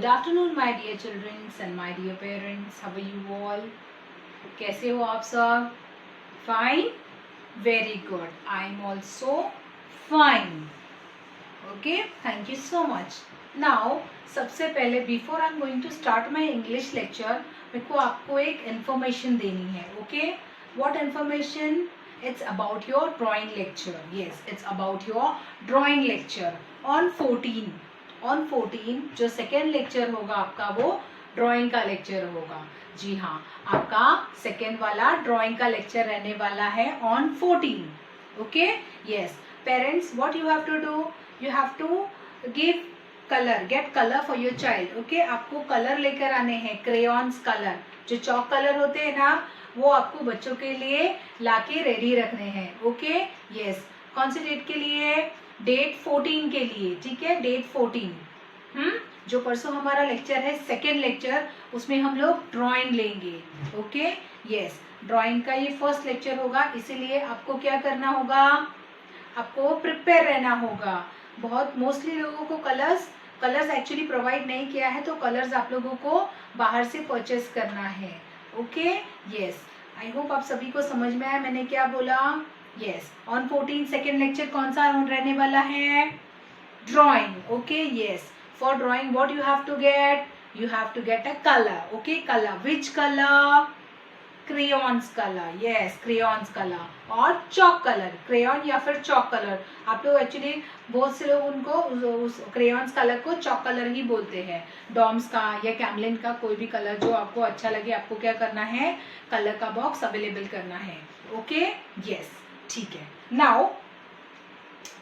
Good afternoon, my dear children and my dear parents. How are you all? कैसे हो आप सब? Fine? Very good. I am also fine. Okay? Thank you so much. Now, सबसे पहले before I am going to start my English lecture, मेरे को आपको एक information देनी है. Okay? What information? It's about your drawing lecture. Yes, it's about your drawing lecture on 14. On 14 जो second lecture होगा आपका वो ड्राइंग का लेक्चर होगा. जी हाँ, आपका सेकेंड वाला ड्राइंग का लेक्चर रहने वाला है on 14. Okay, yes parents, what you have to do, you have to give colour, get colour for your child. Okay, आपको कलर लेकर आने हैं, क्रेयॉन्स कलर, जो चॉक कलर होते हैं ना, वो आपको बच्चों के लिए लाके रेडी रखने हैं. ओके, यस, कौन सी डेट के लिए? डेट 14 के लिए. ठीक है, डेट 14. जो परसों हमारा लेक्चर है सेकेंड लेक्चर, उसमें हम लोग ड्राइंग लेंगे. ओके, यस, ड्राइंग का ये फर्स्ट लेक्चर होगा, इसीलिए आपको क्या करना होगा, आपको प्रिपेयर रहना होगा. बहुत मोस्टली लोगों को कलर्स एक्चुअली प्रोवाइड नहीं किया है, तो कलर्स आप लोगों को बाहर से परचेस करना है. ओके, यस, आई होप आप सभी को समझ में आया मैंने क्या बोला. यस, ऑन 14 सेकेंड लेक्चर कौन सा रहने वाला है? Drawing. Okay, yes, for drawing what you have to get, you have to get a colour. Okay, colour, which colour? Crayons colour. Yes, crayons colour और चॉक कलर, क्रेयॉन या फिर chalk colour. आप लोग एक्चुअली बहुत से लोग उनको उस क्रेयॉन्स कलर को चॉक कलर ही बोलते हैं. डॉम्स का या कैमलिन का कोई भी कलर जो आपको अच्छा लगे, आपको क्या करना है, कलर का बॉक्स अवेलेबल करना है. ओके, यस, ठीक है. Now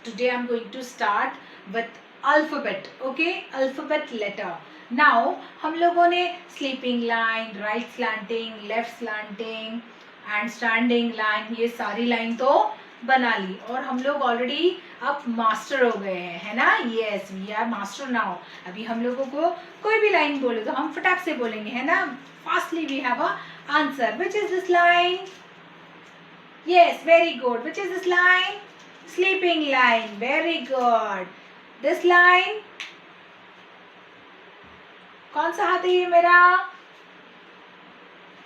today I am going to start with alphabet. Okay, alphabet letter. Now हम लोगों ने sleeping line, right slanting, left slanting and standing line, ये सारी लाइन तो बना ली और हम लोग ऑलरेडी अब मास्टर हो गए हैं, है ना. Yes, we are master now. अभी हम लोगों को कोई भी लाइन बोले तो हम फटाक से बोलेंगे, है ना. Fastly we have a answer. Which is this line? Yes, very good. Which is this line? Sleeping line. Very good. This line? कौन सा हाथ है ये मेरा?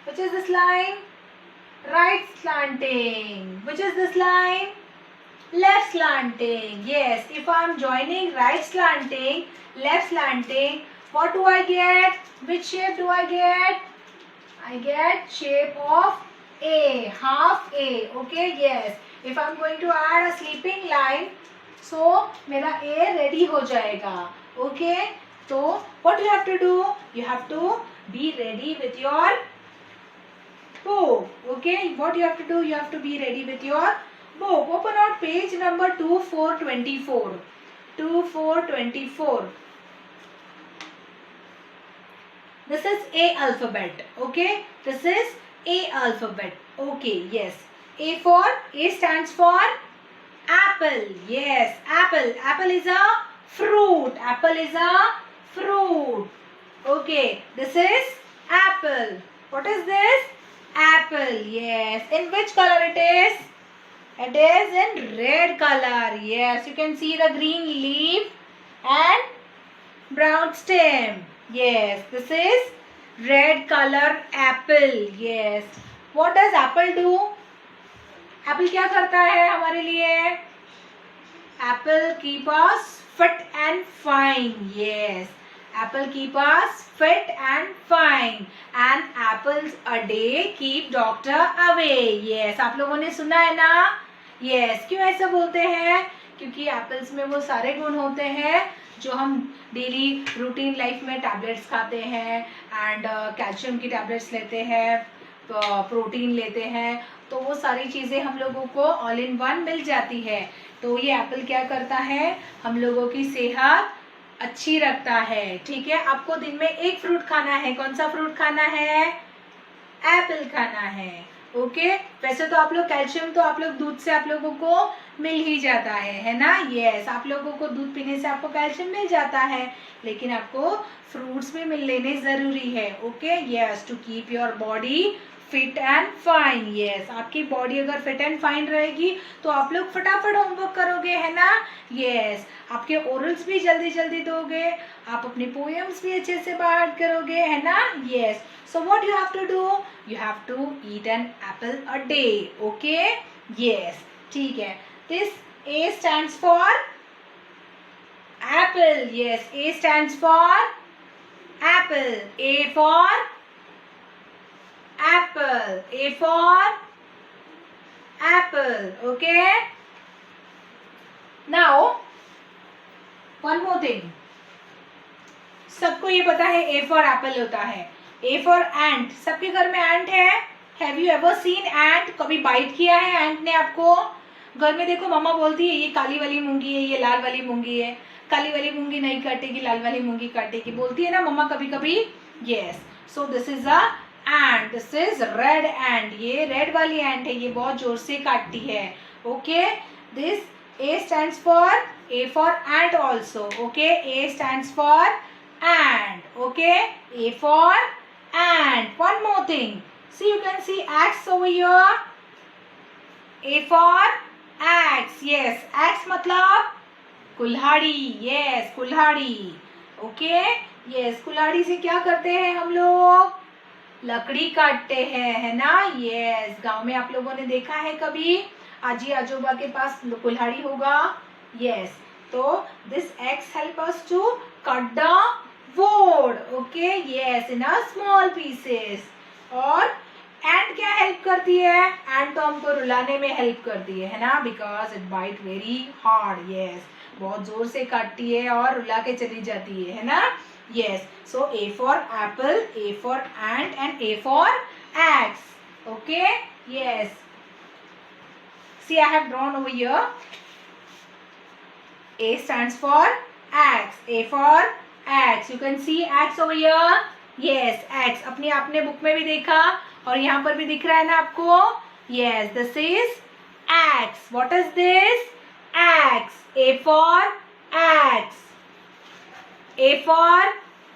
Which is this line? Right slanting. Which is this line? Left slanting. Yes, if I am joining right slanting, left slanting, what do I get? Which shape do I get? I get shape of A, half A. Okay, yes. If I'm going to add a sleeping line, so मेरा A ready हो जाएगा. Okay, so what you have to do? You have to be ready with your bow. Okay, what you have to do? You have to be ready with your bow. Open out page number 2424. 2424. This is A alphabet. Okay, this is A alphabet. Okay, yes. A stands for apple. Yes, apple. Apple is a fruit. Apple is a fruit. Okay, this is apple. What is this? Apple. Yes. In which color it is? It is in red color. Yes, you can see the green leaf and brown stem. Yes, this is red color apple. Yes. What does apple do? Apple क्या करता है हमारे लिए? Apple keep us fit and fine. Yes. Apple keep us fit and fine. And apples a day keep doctor away. Yes. आप लोगों ने सुना है ना? Yes. क्यों ऐसा बोलते हैं? क्योंकि एप्पल्स में वो सारे गुण होते हैं जो हम डेली रूटीन लाइफ में टैबलेट्स खाते हैं एंड कैल्शियम की टैबलेट्स लेते हैं, प्रोटीन लेते हैं, तो वो सारी चीज़ें हम लोगों को ऑल इन वन मिल जाती है. तो ये एप्पल क्या करता है, हम लोगों की सेहत अच्छी रखता है. ठीक है, आपको दिन में एक फ्रूट खाना है. कौन सा फ्रूट खाना है? एप्पल खाना है. ओके, वैसे तो आप लोग कैल्शियम तो आप लोग दूध से आप लोगों को मिल ही जाता है ना. यस, आप लोगों को दूध पीने से आपको कैल्शियम मिल जाता है, लेकिन आपको फ्रूट्स भी मिल लेने जरूरी है. Okay, yes, to keep your body fit and fine. Yes, आपकी बॉडी अगर फिट एंड फाइन रहेगी तो आप लोग फटाफट होमवर्क करोगे, है ना. यस, आपके ओरल्स भी जल्दी जल्दी दोगे, आप अपनी पोएम्स भी अच्छे से बाहर करोगे, है ना. Yes, so what you have to do, you have to eat an apple a day. Okay. Yes, ठीक है. This A stands for apple. Yes, A stands for apple. A for apple. A for apple. Okay. Now, one more thing. सबको ये पता है A for apple होता है. A for ant. सबके घर में ant है. Have you ever seen ant? कभी बाइट किया है ant ने आपको? घर में देखो मम्मा बोलती है ये काली वाली मूंगी है, ये लाल वाली मूंगी है, काली वाली मूंगी नहीं काटेगी, लाल वाली मूंगी काटेगी, बोलती है ना मम्मा कभी कभी. Yes, so this is a ant. This is red एंट. ये रेड वाली एंट है, ये बहुत जोर से काटती है. Okay. This A stands for A for ant also. Okay, A stands for ant. Okay, A for ant. One more thing. See, you can see axe over here. A for axe. Yes, axe मतलब कुल्हाड़ी. Yes, कुल्हाड़ी. Okay. Yes, कुल्हाड़ी से क्या करते हैं हम लोग, लकड़ी काटते हैं, है ना. Yes, गांव में आप लोगों ने देखा है कभी आजी आजोबा के पास कुल्हाड़ी होगा. Yes, तो this axe help us to cut the wood. Okay. Yes, in a small pieces. और एंड क्या हेल्प करती है, एंड तो हमको रुलाने में हेल्प करती है ना, because it bite very hard. Yes, बहुत जोर से काटती है और रुला के चली जाती है ना. Yes, so A for apple, A for ant and A for axe. Okay. Yes, see I have drawn over here. A stands for axe. A for axe. You can see axe over here. Yes, axe. अपनी आपने book में भी देखा और यहाँ पर भी दिख रहा है ना आपको. Yes, this is axe. What is this? Axe. A for axe. A for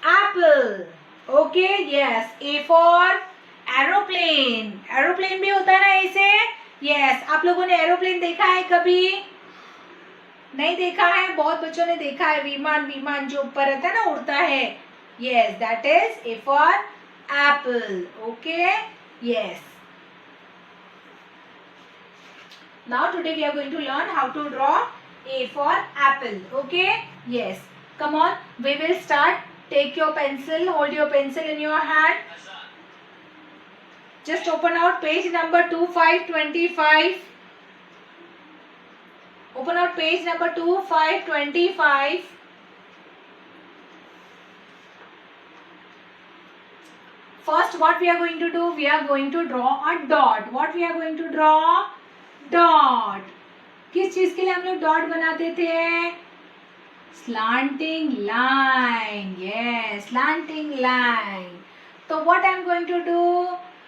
apple. Okay. Yes. A for aeroplane. Aeroplane भी होता है ना ऐसे. Yes, आप लोगों ने एरोप्लेन देखा है कभी, नहीं देखा है. बहुत बच्चों ने देखा है विमान. विमान जो ऊपर रहता है ना, उड़ता है. Yes, that is A for apple. Okay. Yes. Now today we are going to learn how to draw A for apple. Okay. Yes. Come on. We will start. Take your pencil. Hold your pencil in your hand. Just open out page number 2525. Open out page number 2525. First, what we are going to do? We are going to draw a dot. What we are going to draw? Dot. किस चीज के लिए हम लोग dot बनाते थे? Slanting line. Yes, slanting line. So what I am going to do?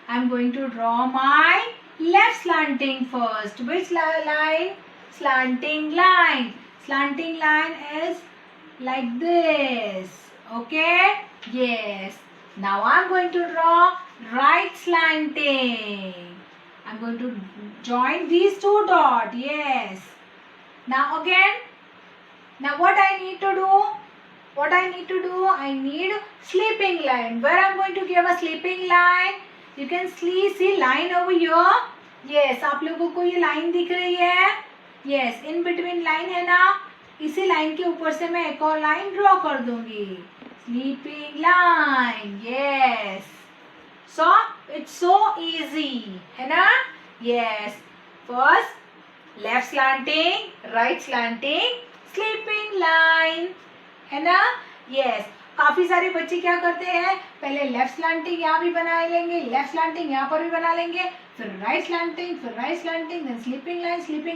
I am going to draw my left slanting first. Which line? Slanting line. Slanting line is like this. Okay? Yes. Now I am going to draw right slanting. I am going to join these two dots. Yes. Now again. Now what I need to do? What I need to do? I need sleeping line. Where I am going to give a sleeping line? You can see line over here. Yes, आप लोगों को ये line दिख रही है. Yes, in between line है ना. इसी line के ऊपर से मैं एक और line draw कर दूंगी. Sleeping line. Yes. So it's so easy, है ना? Yes. First left slanting, right slanting, sleeping line, है ना? Yes. काफी सारे बच्चे क्या करते हैं, पहले लेफ्ट स्लैंटिंग यहाँ भी बना लेंगे, लेफ्ट स्लैंटिंग यहाँ पर भी बना लेंगे, फिर राइट स्लैंटिंग, फिर right slanting, then sleeping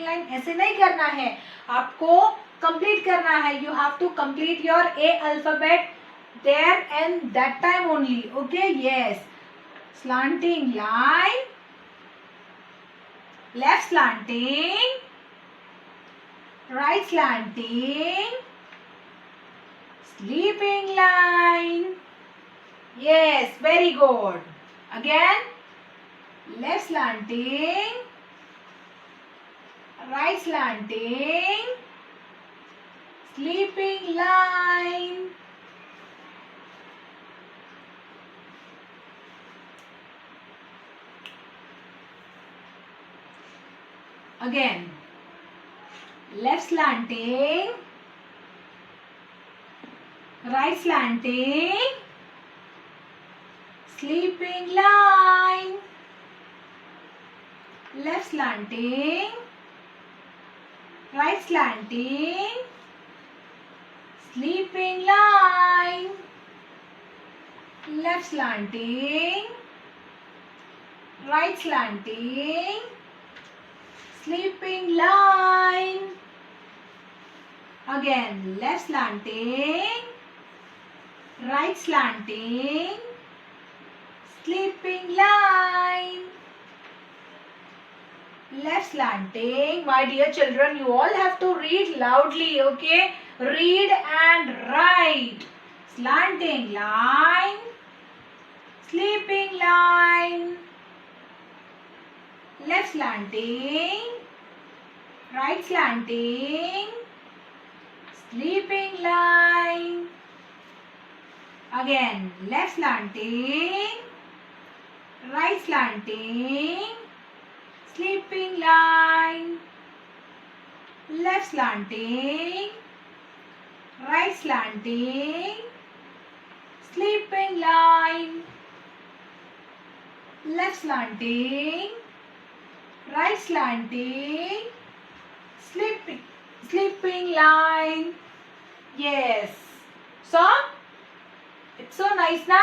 line. ऐसे नहीं करना है, आपको कंप्लीट करना है. You have to complete your a alphabet there and that time only. Okay. Yes. Slanting line, left slanting, right slanting, sleeping line. Yes, very good. Again, left slanting, right slanting, sleeping line. Again, left slanting, right slanting, sleeping line, left slanting, right slanting, sleeping line, left slanting, right slanting, sleeping line. Again, left slanting, right slanting, sleeping line, left slanting. My dear children, you all have to read loudly, okay? Read and write. Slanting line, sleeping line, left slanting, right slanting, sleeping line. Again, left slanting, right slanting, sleeping line, left slanting, right slanting, sleeping line, left slanting, right slanting, sleeping line. Yes. So it's so nice, na?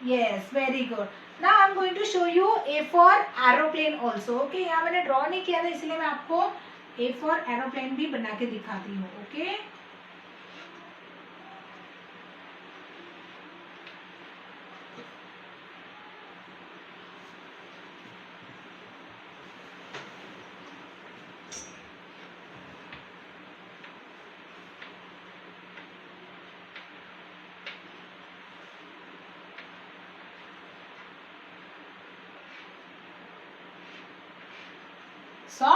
Yes, very good. Now I'm going to show you A for aeroplane also. Okay, यहाँ मैंने draw नहीं किया था इसलिए मैं आपको A for aeroplane भी बना के दिखाती हूँ. Okay. So,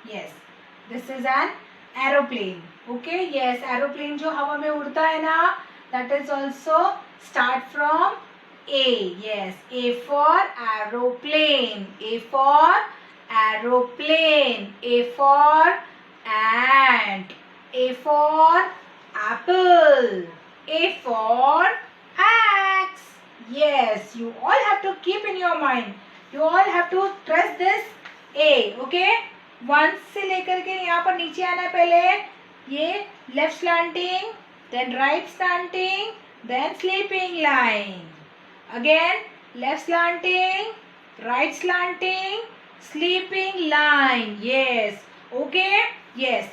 yes, this is an aeroplane. Okay, yes, aeroplane जो हवा में उड़ता है ना, that is also start from A. Yes, A for aeroplane. A for aeroplane. A for ant. A for apple. A for axe. Yes, you all have to keep in your mind. You all have to trust this A. Okay. 1 से लेकर के यहाँ पर नीचे आना है पहले ये left slanting, then right slanting, then sleeping line. Again left slanting, right slanting, sleeping line. Yes. Okay. Yes.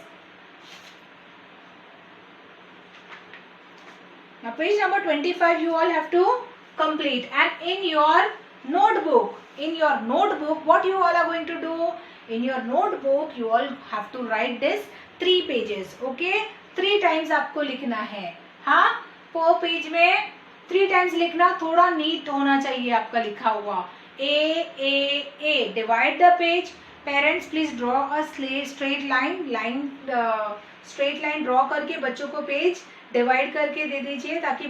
Now page number 25 you all have to complete, and in your notebook what you all are going to do? In your notebook you all have to write this 3 pages. Okay, 3 times आपको लिखना है. हाँ, per page में 3 times लिखना, थोड़ा NEET होना चाहिए आपका लिखा हुआ. A. Divide the page. Parents please draw a straight line draw करके बच्चों को पेज डिवाइड करके दे दीजिए ताकि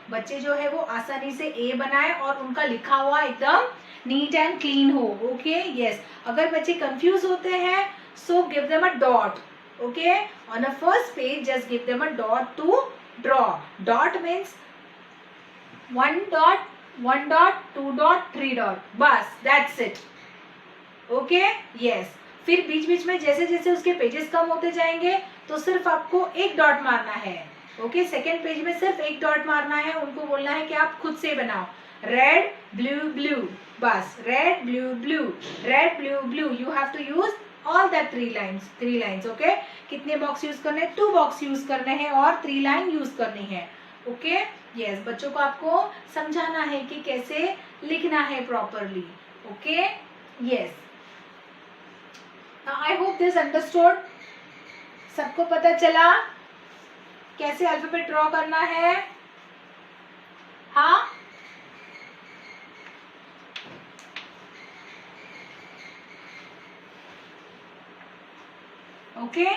बच्चे जो है वो आसानी से ए बनाए और उनका लिखा हुआ एकदम नीट एंड क्लीन हो. ओके. यस. अगर बच्चे कंफ्यूज होते हैं so give them a dot. Okay. On a first page just give them a dot to draw. Dot means 1 dot, 1 dot, 2 dot, 3 dot. बस दैट्स इट. ओके. यस. फिर बीच बीच में जैसे जैसे उसके पेजेस कम होते जाएंगे तो सिर्फ आपको एक डॉट मारना है. ओके. सेकेंड पेज में सिर्फ एक डॉट मारना है. उनको बोलना है कि आप खुद से बनाओ. Red blue blue. बस red blue blue, red blue blue. You have to use all that 3 lines. Okay. कितने बॉक्स यूज करने हैं? 2 बॉक्स यूज करने हैं और 3 लाइन यूज करनी है. ओके. यस. बच्चों को आपको समझाना है कि कैसे लिखना है properly. Okay. Yes. I hope this understood. सबको पता चला कैसे अल्फाबेट ड्रॉ करना है? हाँ. Okay.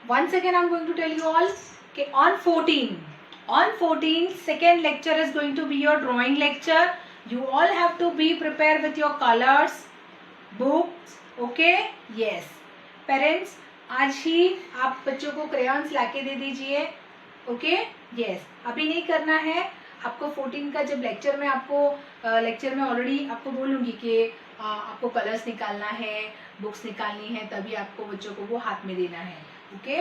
Once again I'm going to tell you all, okay, on 14 second lecture is going to be your drawing lecture. You all have to be prepared with your colors, books. Okay, yes. Parents, आज ही आप बच्चों को crayons लाके दे दीजिए. Okay, yes, अभी नहीं करना है आपको. 14 का जब लेक्चर में आपको लेक्चर में ऑलरेडी आपको बोलूँगी कि आपको कलर्स निकालना है, बुक्स निकालनी है, तभी आपको बच्चों को वो हाथ में देना है. ओके,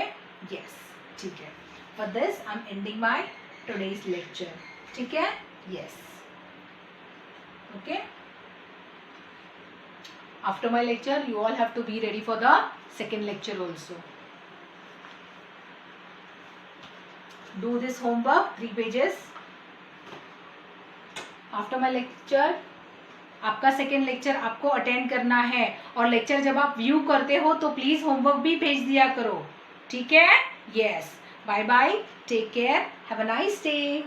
यस, ठीक है. For this I am ending my today's lecture. ठीक है, yes. Okay, after my lecture you all have to be ready for the second lecture also. Do this homework, 3 pages. After my lecture, आपका second lecture आपको attend करना है. और lecture जब आप view करते हो तो प्लीज होमवर्क भी भेज दिया करो. ठीक है, yes. Bye bye, take care, have a nice day.